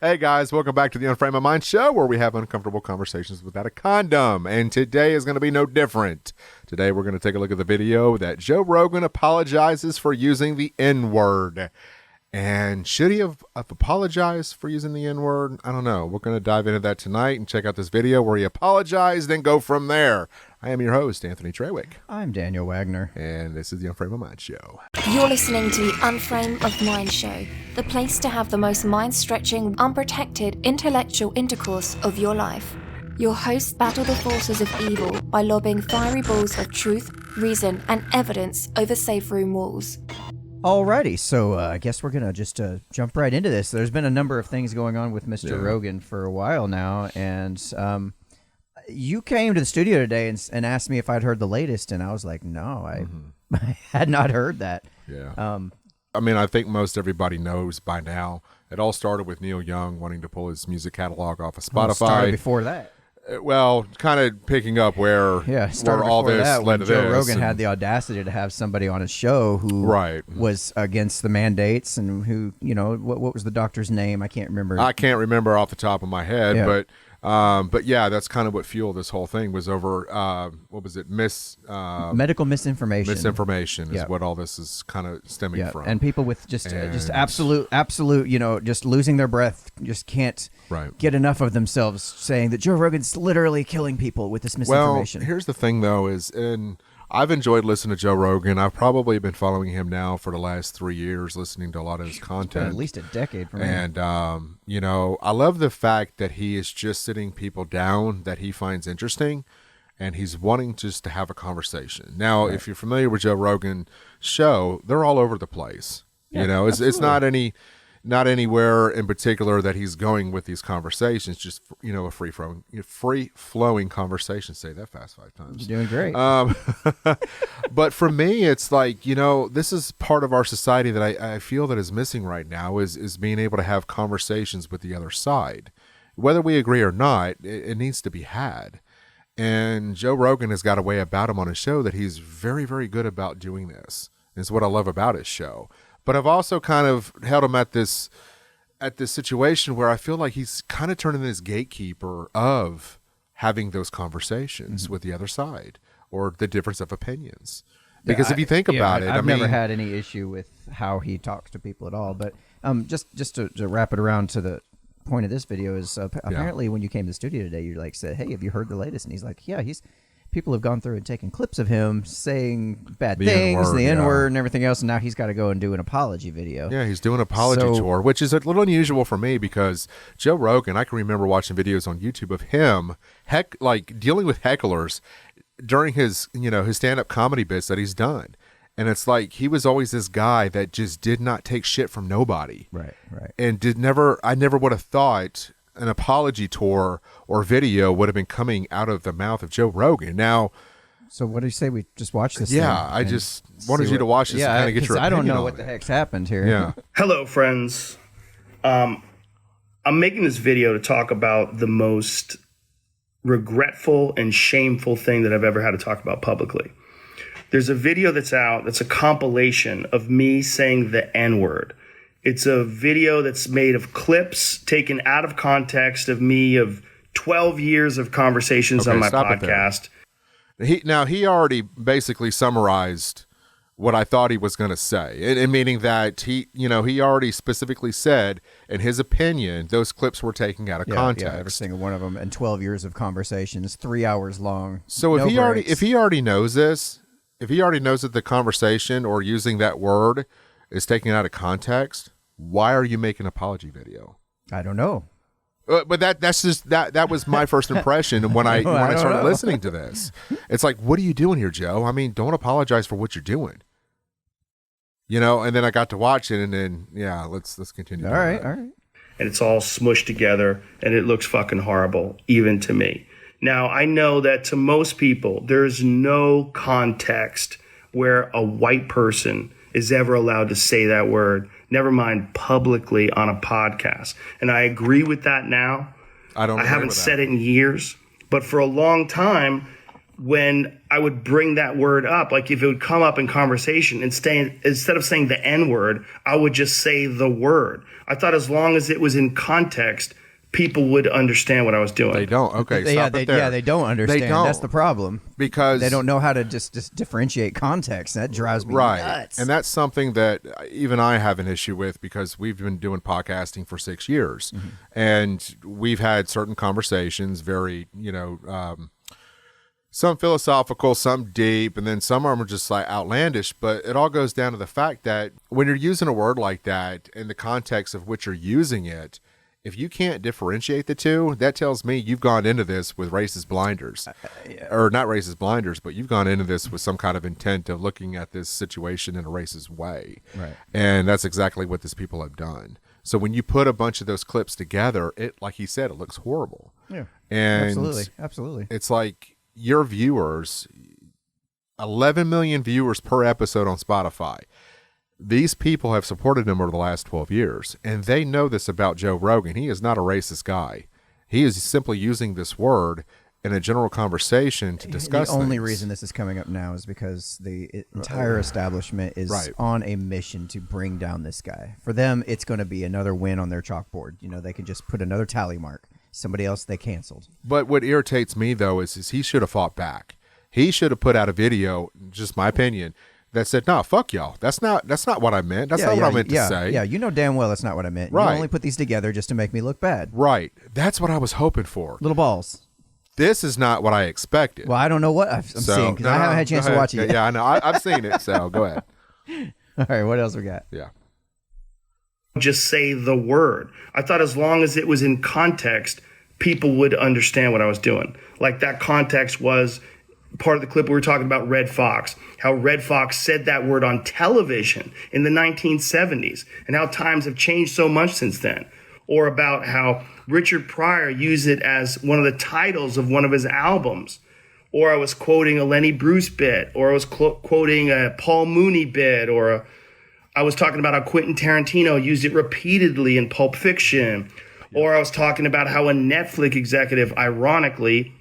Hey guys, welcome back to the Unframe My Mind show, where we have uncomfortable conversations without a condom. And today is going to be no different. Today we're going to take a look at the video that Joe Rogan apologizes for using the N-word. And should he have apologized for using the N-word? I don't know. We're going to dive into that tonight and check out this video where he apologized and go from there. I am your host, Anthony Trewick. I'm Daniel Wagner. And this is the Unframe My Mind show. You're listening to the Unframe of Mind show, the place to have the most mind-stretching, unprotected, intellectual intercourse of your life. Your hosts battle the forces of evil by lobbing fiery balls of truth, reason, and evidence over safe room walls. Alrighty, so I guess we're going to just jump right into this. There's been a number of things going on with Mr. Rogan for a while now, and you came to the studio today and asked me if I'd heard the latest, and I was like, no, I had not heard that. Yeah. I mean, I think most everybody knows by now. It all started with Neil Young wanting to pull his music catalog off of Spotify. Well, it started before that. Well, kind of picking up where all this led to this. Joe Rogan had the audacity to have somebody on his show who was against the mandates and who, you know, what was the doctor's name? I can't remember. I can't remember off the top of my head, but yeah, that's kind of what fueled this whole thing was over, what was it? Medical misinformation. Misinformation is what all this is kind of stemming from. And people with just absolute, you know, just losing their breath, just can't get enough of themselves saying that Joe Rogan's literally killing people with this misinformation. Well, here's the thing though I've enjoyed listening to Joe Rogan. I've probably been following him now for the last 3 years, listening to a lot of his content. At least a decade for me. And, you know, I love the fact that he is just sitting people down that he finds interesting, and he's wanting just to have a conversation. Now, if you're familiar with Joe Rogan's show, they're all over the place. Yeah, you know, it's not anywhere in particular that he's going with these conversations, just, you know, a free-flowing conversation. Say that fast 5 times. You're doing great. But for me, it's like, you know, this is part of our society that I feel that is missing right now is being able to have conversations with the other side. Whether we agree or not, it needs to be had. And Joe Rogan has got a way about him on his show that he's very, very good about doing this. It's what I love about his show. But I've also kind of held him at this situation where I feel like he's kind of turning this gatekeeper of having those conversations with the other side or the difference of opinions. Because if you think about it, I've never had any issue with how he talks to people at all. But just to wrap it around to the point of this video is apparently when you came to the studio today, you like said, "Hey, have you heard the latest?" And he's like, "Yeah, people have gone through and taken clips of him saying bad things, the N-word and everything else, and now he's got to go and do an apology video." Yeah, he's doing an apology tour, which is a little unusual for me because Joe Rogan, I can remember watching videos on YouTube of him dealing with hecklers during his stand-up comedy bits that he's done. And it's like he was always this guy that just did not take shit from nobody. Right. And I never would have thought an apology tour or video would have been coming out of the mouth of Joe Rogan. Now, so what do you say we just watch this? Yeah, I just wanted you to watch this and kind of get your opinion. I don't know what the heck's happened here. Yeah. Hello, friends. I'm making this video to talk about the most regretful and shameful thing that I've ever had to talk about publicly. There's a video that's out that's a compilation of me saying the N-word. It's a video that's made of clips taken out of context of me of 12 years of conversations on my podcast. He already basically summarized what I thought he was going to say, and meaning that he already specifically said, in his opinion, those clips were taken out of context. Yeah, every single one of them, and 12 years of conversations, 3 hours long. So if he already knows this, if he already knows that the conversation or using that word is taken out of context, why are you making an apology video? I don't know. But that was my first impression when I started listening to this. It's like, what are you doing here, Joe? I mean, don't apologize for what you're doing. You know, and then I got to watch it, and then let's continue. All right. And it's all smushed together, and it looks fucking horrible, even to me. Now, I know that to most people, there's no context where a white person is ever allowed to say that word, never mind publicly on a podcast. And I agree with that now. I haven't said it in years, but for a long time, when I would bring that word up, like if it would come up in conversation instead of saying the N word, I would just say the word. I thought as long as it was in context, people would understand what I was doing. They don't. Okay, stop it there. They don't understand. They don't. That's the problem. Because they don't know how to just differentiate context. That drives me nuts. And that's something that even I have an issue with, because we've been doing podcasting for 6 years. And we've had certain conversations, very, some philosophical, some deep, and then some of them are just like outlandish. But it all goes down to the fact that when you're using a word like that in the context of which you're using it, if you can't differentiate the two, that tells me you've gone into this with racist blinders. Or not racist blinders, but you've gone into this with some kind of intent of looking at this situation in a racist way. Right. And that's exactly what these people have done. So when you put a bunch of those clips together, it, like he said, it looks horrible. Yeah. And Absolutely. it's like your viewers, 11 million viewers per episode on Spotify. These people have supported him over the last 12 years, and they know this about Joe Rogan. He is not a racist guy. He is simply using this word in a general conversation to discuss The only things. reason this is coming up now is because the entire establishment is on a mission to bring down this guy. For them, it's going to be another win on their chalkboard. They can just put another tally mark. Somebody else they canceled. But what irritates me, though, is he should have fought back. He should have put out a video, just my opinion, that said, "No, fuck y'all. That's not what I meant. That's not what I meant to say." Yeah, you know damn well that's not what I meant. Right. You only put these together just to make me look bad. Right. That's what I was hoping for. Little balls. This is not what I expected. Well, I don't know what I'm seeing because I haven't had a chance to watch it yet. Yeah, I know. I've seen it, so go ahead. All right, what else we got? Yeah. Just say the word. I thought as long as it was in context, people would understand what I was doing. Like that context was part of the clip we were talking about Red Fox, how Red Fox said that word on television in the 1970s and how times have changed so much since then. Or about how Richard Pryor used it as one of the titles of one of his albums. Or I was quoting a Lenny Bruce bit, or I was quoting a Paul Mooney bit, or I was talking about how Quentin Tarantino used it repeatedly in Pulp Fiction. Or I was talking about how a Netflix executive, ironically,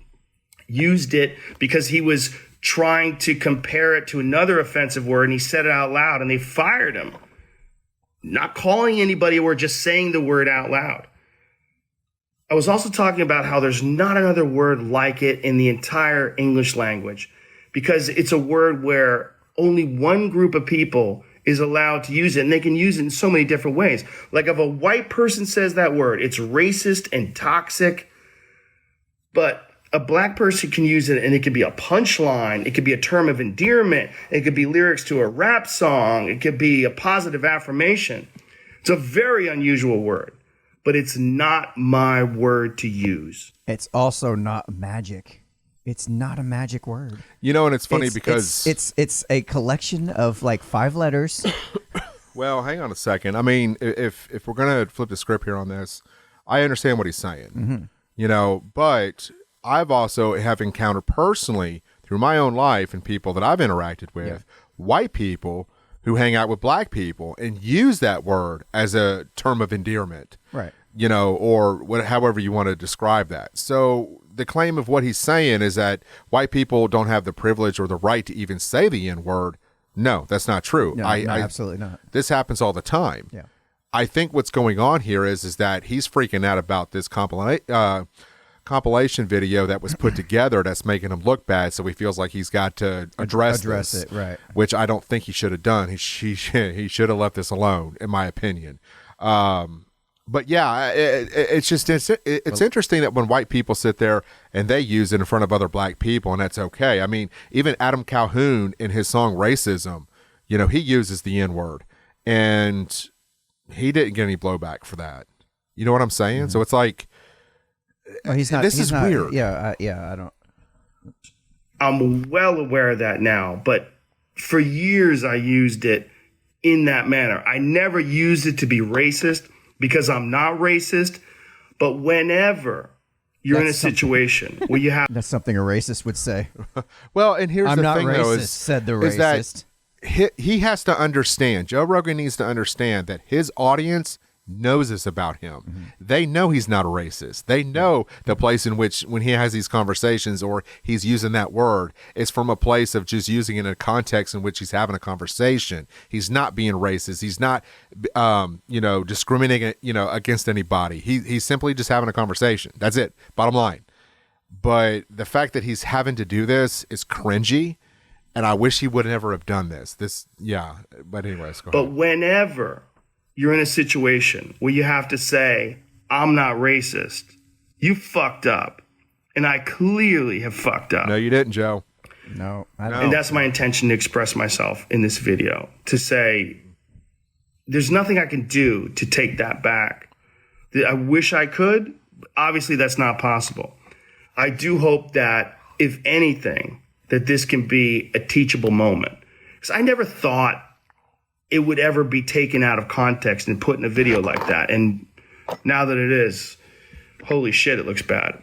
used it because he was trying to compare it to another offensive word, and he said it out loud, and they fired him. Not calling anybody a word, just saying the word out loud. I was also talking about how there's not another word like it in the entire English language, because it's a word where only one group of people is allowed to use it, and they can use it in so many different ways. Like if a white person says that word, it's racist and toxic, but a black person can use it, and it could be a punchline. It could be a term of endearment. It could be lyrics to a rap song. It could be a positive affirmation. It's a very unusual word, but it's not my word to use. It's also not magic. It's not a magic word. And it's funny because it's a collection of like 5 letters. Well, hang on a second. I mean, if we're gonna flip the script here on this, I understand what he's saying. But I've also have encountered personally through my own life and people that I've interacted with, white people who hang out with black people and use that word as a term of endearment, Right. Or however you want to describe that. So the claim of what he's saying is that white people don't have the privilege or the right to even say the N word. No, that's not true. No, absolutely not. This happens all the time. Yeah. I think what's going on here is that he's freaking out about this compilation video that was put together that's making him look bad, so he feels like he's got to address this, it, right? Which I don't think he should have done. He should have left this alone, in my opinion. But yeah, it's interesting that when white people sit there and they use it in front of other black people, and that's okay. I mean, even Adam Calhoun in his song "Racism," he uses the N word, and he didn't get any blowback for that. You know what I'm saying? Mm-hmm. So it's like, he's not. This is weird. Yeah, I don't. I'm well aware of that now, but for years I used it in that manner. I never used it to be racist because I'm not racist. But whenever you're in a situation where you have that's something a racist would say. Well, and here's I'm the not thing, racist, though, said the is racist. that he has to understand. Joe Rogan needs to understand that his audience knows this about him. They know he's not a racist. They know the place in which, when he has these conversations or he's using that word, it's from a place of just using it in a context in which he's having a conversation. He's not being racist. He's not, discriminating, against anybody. He's simply just having a conversation. That's it. Bottom line. But the fact that he's having to do this is cringy, and I wish he would never have done this. But anyways, go ahead. But whenever you're in a situation where you have to say, I'm not racist, you fucked up. And I clearly have fucked up. No, you didn't, Joe. No. And that's my intention to express myself in this video, to say, there's nothing I can do to take that back. I wish I could. Obviously, that's not possible. I do hope that, if anything, that this can be a teachable moment. Because I never thought it would ever be taken out of context and put in a video like that. And now that it is, holy shit, it looks bad.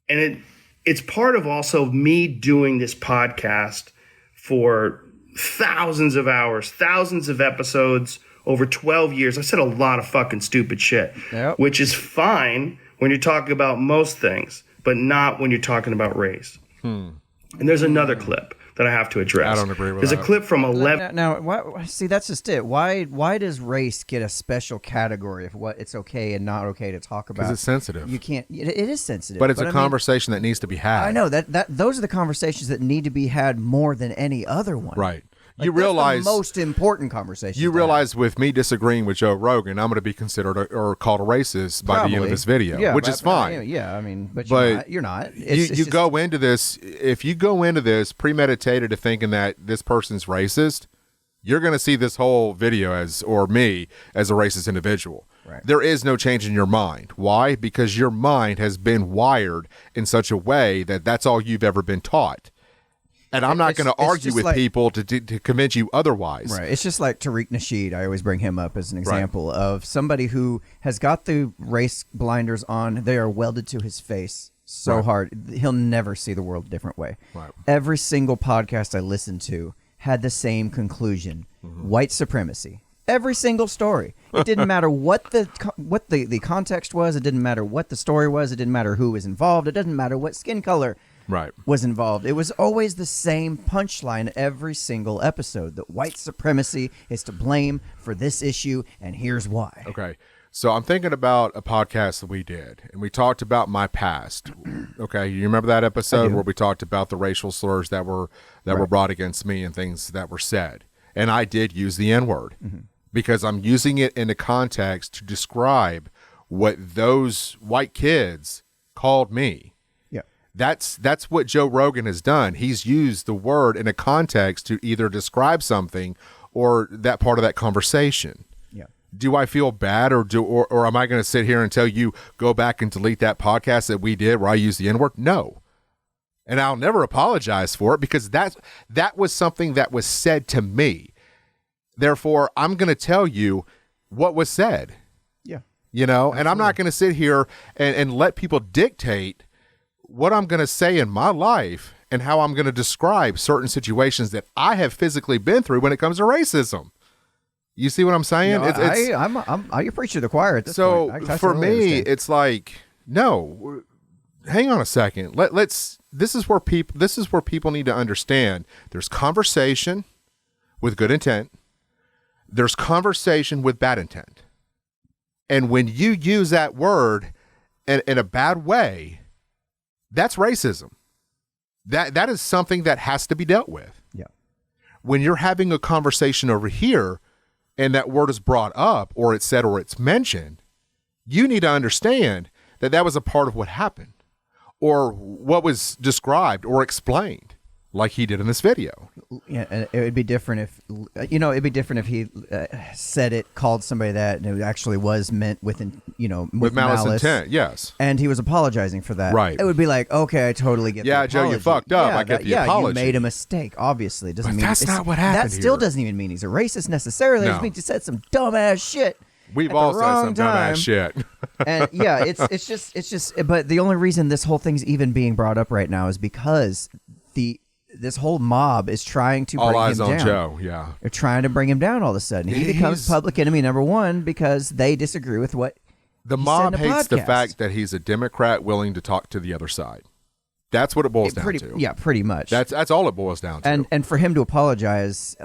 And it's part of also me doing this podcast for thousands of hours, thousands of episodes, over 12 years. I said a lot of fucking stupid shit, which is fine when you're talking about most things, but not when you're talking about race. And there's another clip that I have to address. I don't agree with There's that. a clip from 11. Now, see, that's just it. Why does race get a special category of what it's okay and not okay to talk about? Because it's sensitive. You can't. It is sensitive. But it's a I mean, conversation that needs to be had. I know that those are the conversations that need to be had more than any other one. Right. Like, You realize that's the most important conversation. You realize with me disagreeing with Joe Rogan, I'm going to be considered or called a racist by the end of this video, which is fine. Yeah, I mean, but you're not. You go into this, if you go into this premeditated to thinking that this person's racist, you're going to see this whole video or me as a racist individual. Right. There is no change in your mind. Why? Because your mind has been wired in such a way that that's all you've ever been taught. And I'm not going to argue with people to convince you otherwise. Right. It's just like Tariq Nasheed. I always bring him up as an example of somebody who has got the race blinders on. They are welded to his face so hard. He'll never see the world a different way. Right. Every single podcast I listened to had the same conclusion. White supremacy. Every single story. It didn't matter what the context was. It didn't matter what the story was. It didn't matter who was involved. It doesn't matter what skin color was involved. It was always the same punchline every single episode, that white supremacy is to blame for this issue, and here's why. Okay. So I'm thinking about a podcast that we did, and we talked about my past. Okay, you remember that episode where we talked about the racial slurs that were brought against me and things that were said? And I did use the N-word because I'm using it in the context to describe what those white kids called me. That's what Joe Rogan has done. He's used the word in a context to either describe something or that part of that conversation. Yeah. Do I feel bad or am I going to sit here and tell you go back and delete that podcast that we did where I used the N-word? No. And I'll never apologize for it because that was something that was said to me. Therefore, I'm going to tell you what was said. Yeah. Absolutely. And I'm not going to sit here and let people dictate what I'm going to say in my life and how I'm going to describe certain situations that I have physically been through when it comes to racism. You see what I'm saying? You're preaching to the choir at this point. So for me, it's like, no, hang on a second. This is where people need to understand. There's conversation with good intent. There's conversation with bad intent. And when you use that word in a bad way, that's racism. That is something that has to be dealt with. Yeah. When you're having a conversation over here and that word is brought up or it's said or it's mentioned, you need to understand that was a part of what happened or what was described or explained like he did in this video. Yeah, and it would be different if he said it, called somebody that, and it actually was meant with malice intent. Yes, and he was apologizing for that. Right, it would be like, okay, I totally get. Yeah, the Joe, you fucked up. I get the apology. You made a mistake. Obviously, it doesn't but mean that's not what happened. That still here. doesn't even mean he's a racist necessarily. It just means he said some dumbass shit. We've all said some dumbass shit. And yeah, it's just. But the only reason this whole thing's even being brought up right now is because this whole mob is trying to All bring eyes him on down. Joe. Yeah. They're trying to bring him down all of a sudden. He becomes public enemy number one because they disagree with what The he mob said in a hates the podcast. fact that he's a Democrat willing to talk to the other side. That's what it boils down to. Yeah, pretty much. That's all it boils down to. And for him to apologize,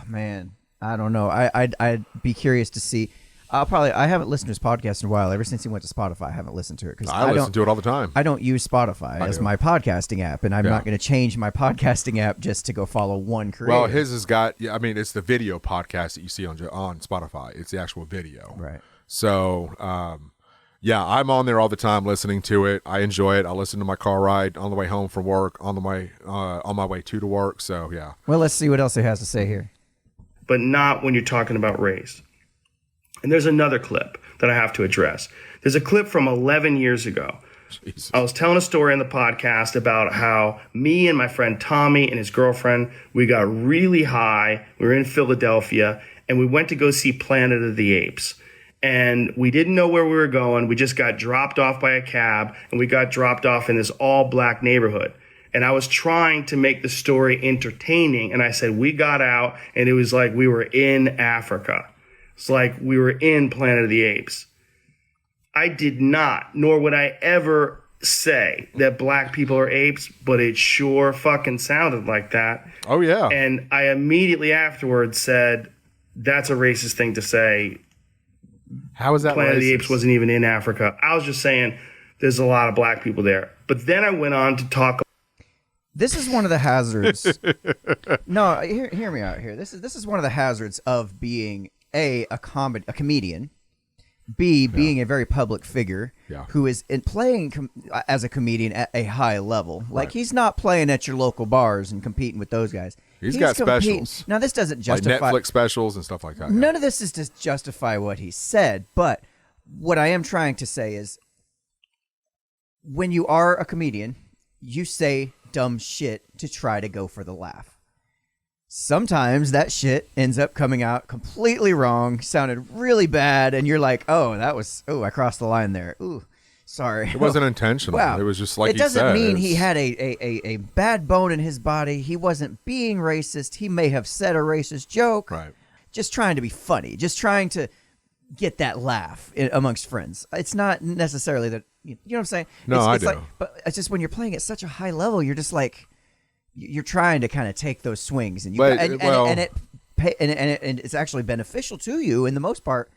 man, I don't know. I'd be curious to see. I haven't listened to his podcast in a while. Ever since he went to Spotify, I haven't listened to it because I listen to it all the time. I don't use Spotify as my podcasting app, and I'm not going to change my podcasting app just to go follow one creator. Well, his has got. Yeah, I mean, it's the video podcast that you see on Spotify. It's the actual video. Right. So, yeah, I'm on there all the time listening to it. I enjoy it. I listen to my car ride on the way home from work, on my way to work. So, yeah. Well, let's see what else he has to say here. But not when you're talking about race. And there's another clip that I have to address. There's a clip from 11 years ago. Jesus. I was telling a story on the podcast about how me and my friend Tommy and his girlfriend, we got really high. We were in Philadelphia, and we went to go see Planet of the Apes. And we didn't know where we were going. We just got dropped off by a cab, and we got dropped off in this all-black neighborhood. And I was trying to make the story entertaining, and I said, we got out, and it was like we were in Africa. It's like we were in Planet of the Apes. I did not, nor would I ever say that black people are apes, but it sure fucking sounded like that. Oh, yeah. And I immediately afterwards said, that's a racist thing to say. How is that Planet racist? of the Apes wasn't even in Africa. I was just saying there's a lot of black people there. But then I went on to talk. This is one of the hazards. No, hear me out here. This is one of the hazards of being a comedian, B, being a very public figure who is playing as a comedian at a high level. Like, he's not playing at your local bars and competing with those guys. He's got specials. Now, this doesn't justify... Like Netflix specials and stuff like that. None of this is to justify what he said, but what I am trying to say is when you are a comedian, you say dumb shit to try to go for the laugh. Sometimes that shit ends up coming out completely wrong, sounded really bad, and you're like, I crossed the line there. Ooh, sorry. It wasn't intentional. Wow. It was just like it doesn't said. mean he had a bad bone in his body. He wasn't being racist. He may have said a racist joke. Right. Just trying to be funny. Just trying to get that laugh amongst friends. It's not necessarily that, you know what I'm saying? No, I do. Like, but it's just when you're playing at such a high level, you're just like, you're trying to kind of take those swings, and it's actually beneficial to you in the most part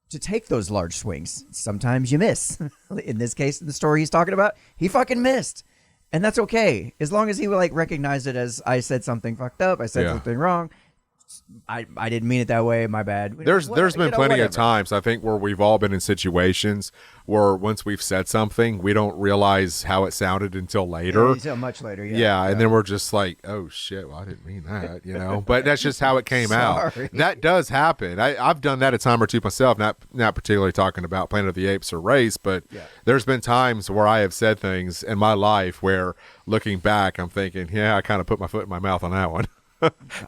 to take those large swings. Sometimes you miss. In this case, in the story he's talking about, he fucking missed, and that's okay as long as he like recognized it as I said something fucked up. I said something wrong. I didn't mean it that way. My bad. There's been plenty of times, I think, where we've all been in situations where once we've said something, we don't realize how it sounded until later. Until much later, and then we're just like, oh shit, well, I didn't mean that, you know. But that's just how it came out. That does happen. I've done that a time or two myself. Not particularly talking about Planet of the Apes or race, but there's been times where I have said things in my life where, looking back, I'm thinking, I kind of put my foot in my mouth on that one.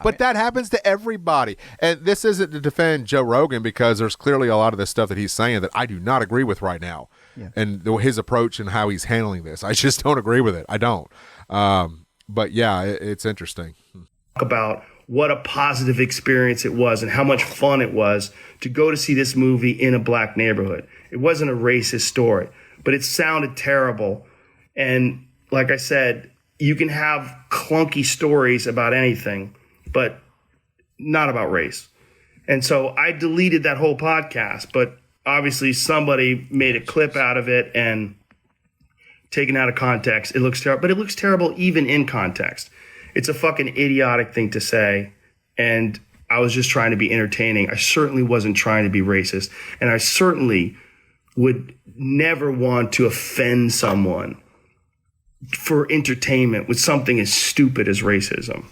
But that happens to everybody. And this isn't to defend Joe Rogan, because there's clearly a lot of this stuff that he's saying that I do not agree with right now. And his approach and how he's handling this, I just don't agree with it. I don't. But yeah, it's interesting. About what a positive experience it was and how much fun it was to go to see this movie in a black neighborhood. It wasn't a racist story, but it sounded terrible. And like I said, you can have clunky stories about anything, but not about race. And so I deleted that whole podcast, but obviously somebody made a clip out of it and taken out of context. It looks terrible, but it looks terrible even in context. It's a fucking idiotic thing to say. And I was just trying to be entertaining. I certainly wasn't trying to be racist. And I certainly would never want to offend someone for entertainment with something as stupid as racism.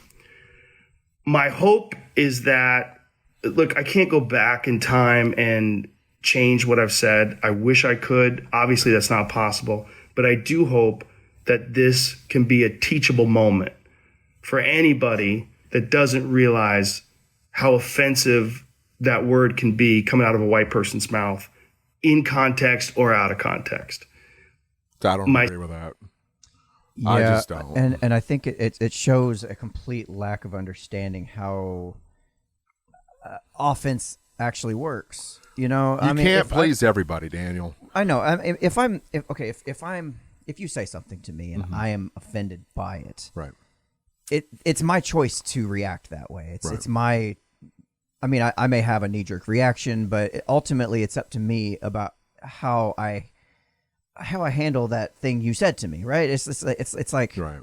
My hope is that, look, I can't go back in time and change what I've said. I wish I could. Obviously, that's not possible. But I do hope that this can be a teachable moment for anybody that doesn't realize how offensive that word can be coming out of a white person's mouth, in context or out of context. I don't agree with that. Yeah, I just don't. And I think it shows a complete lack of understanding how offense actually works. You know, You can't please everybody, Daniel. I know. If you say something to me and I am offended by it, Right. It's my choice to react that way. Right. It's my. I mean, I may have a knee-jerk reaction, but ultimately, it's up to me about how I handle that thing you said to me. Right? It's like Right.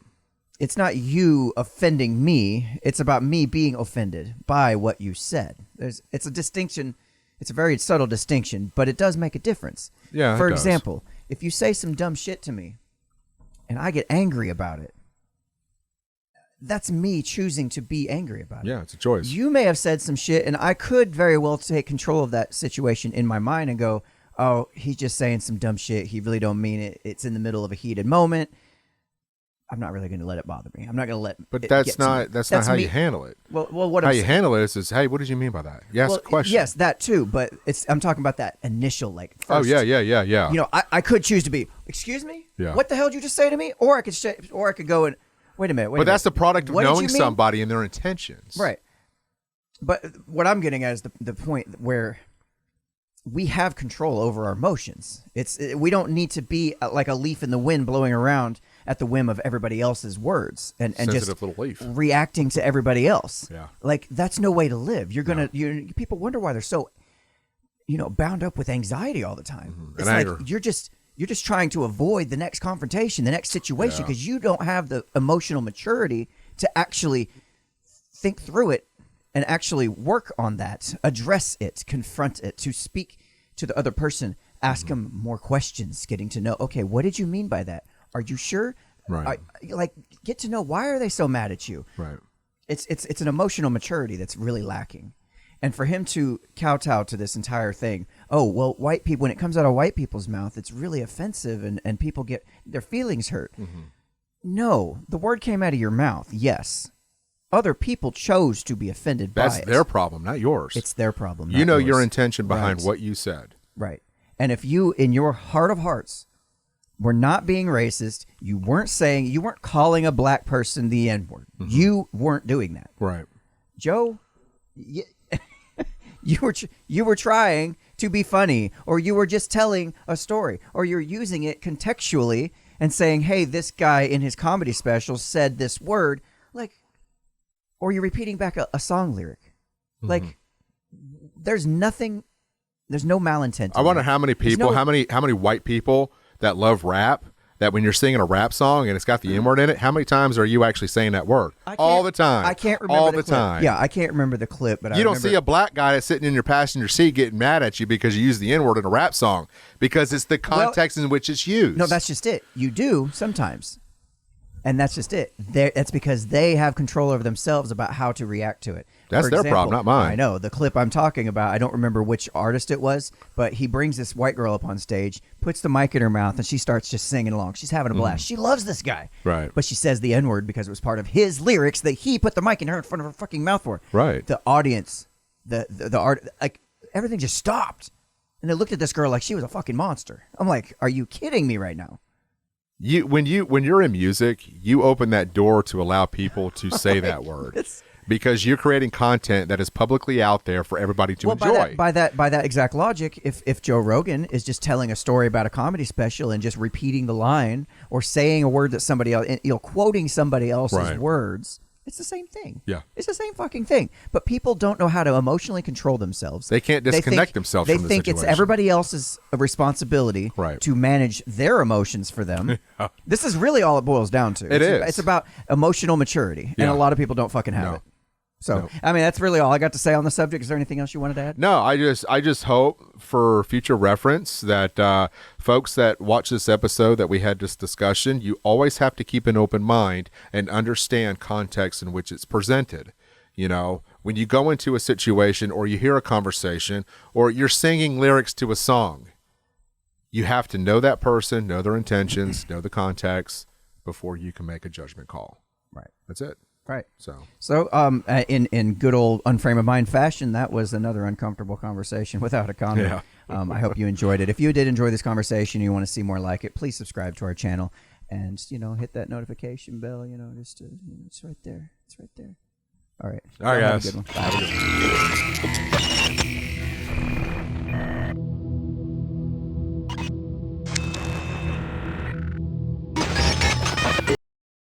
it's not you offending me. It's about me being offended by what you said. It's a distinction. It's a very subtle distinction, but it does make a difference. Yeah. For it does. example, if you say some dumb shit to me and I get angry about it, that's me choosing to be angry about it. Yeah, it's a choice. You may have said some shit and I could very well take control of that situation in my mind and go, oh, he's just saying some dumb shit. He really don't mean it. It's in the middle of a heated moment. I'm not really going to let it bother me. I'm not going to let. But it that's get to not me. that's not how me. you handle it. Well, what How I'm you saying- handle it is, hey, what did you mean by that? You ask a question. Yes, that too. But I'm talking about that initial first, Oh yeah. You know, I could choose to be, excuse me, Yeah. what the hell did you just say to me? Or I could go and wait a minute. But that's the product of What did you knowing mean? somebody and their intentions. Right. But what I'm getting at is the point where we have control over our emotions. We don't need to be like a leaf in the wind blowing around at the whim of everybody else's words and just Sensitive little leaf. reacting to everybody else. Yeah. Like that's no way to live. People wonder why they're so, bound up with anxiety all the time. It's And like anger. you're just trying to avoid the next confrontation, the next situation, Yeah. because you don't have the emotional maturity to actually think through it and actually work on that, address it, confront it, to speak to the other person, ask them more questions, getting to know, okay, what did you mean by that? Are you sure? Right. Get to know, why are they so mad at you? Right. It's an emotional maturity that's really lacking. And for him to kowtow to this entire thing, oh, well, white people, when it comes out of white people's mouth, it's really offensive and people get their feelings hurt. No, the word came out of your mouth, yes. Other people chose to be offended by That's it. their problem, not yours. It's their problem. You not know yours. your intention behind Right. what you said. Right. And if you, in your heart of hearts, were not being racist, you weren't calling a black person the N-word. You weren't doing that. Right. Joe, you were trying to be funny, or you were just telling a story, or you're using it contextually and saying, hey, this guy in his comedy special said this word, or you're repeating back a song lyric. There's no malintent. I wonder there. how many There's people, no- how many white people that love rap, that when you're singing a rap song and it's got the N-word in it, how many times are you actually saying that word? All the time. I can't remember all the the clip. time. Yeah, I can't remember the clip, but You don't remember- see a black guy that's sitting in your passenger seat getting mad at you because you use the N-word in a rap song, because it's the context in which it's used. No, that's just it. You do sometimes. And that's just it. That's because they have control over themselves about how to react to it. That's For their example, problem, not mine. I know. The clip I'm talking about, I don't remember which artist it was, but he brings this white girl up on stage, puts the mic in her mouth, and she starts just singing along. She's having a blast. She loves this guy. Right. But she says the N-word because it was part of his lyrics that he put the mic in front of her fucking mouth for. Right. The audience, the art, everything just stopped. And they looked at this girl like she was a fucking monster. I'm like, are you kidding me right now? When you're in music, you open that door to allow people to say that word, because you're creating content that is publicly out there for everybody to enjoy. By that exact logic, if Joe Rogan is just telling a story about a comedy special and just repeating the line or saying a word that somebody else, quoting somebody else's Right. words, it's the same thing. Yeah. It's the same fucking thing. But people don't know how to emotionally control themselves. They can't disconnect themselves They from the think it's situation. everybody else's responsibility Right. to manage their emotions for them. This is really all it boils down to. It is. It's about emotional maturity, and Yeah. a lot of people don't fucking have No. it. So, No. I mean, that's really all I got to say on the subject. Is there anything else you wanted to add? No, I just hope for future reference that folks that watch this episode, that we had this discussion, you always have to keep an open mind and understand context in which it's presented. You know, when you go into a situation or you hear a conversation or you're singing lyrics to a song, you have to know that person, know their intentions, know the context before you can make a judgment call. Right. That's it. Right. So, In good old Unframe of Mind fashion, that was another uncomfortable conversation without a comment. Yeah. I hope you enjoyed it. If you did enjoy this conversation and you want to see more like it, please subscribe to our channel and hit that notification bell. Just to, it's right there. It's right there. All right. All right, Have a guys. good one. Have a good one.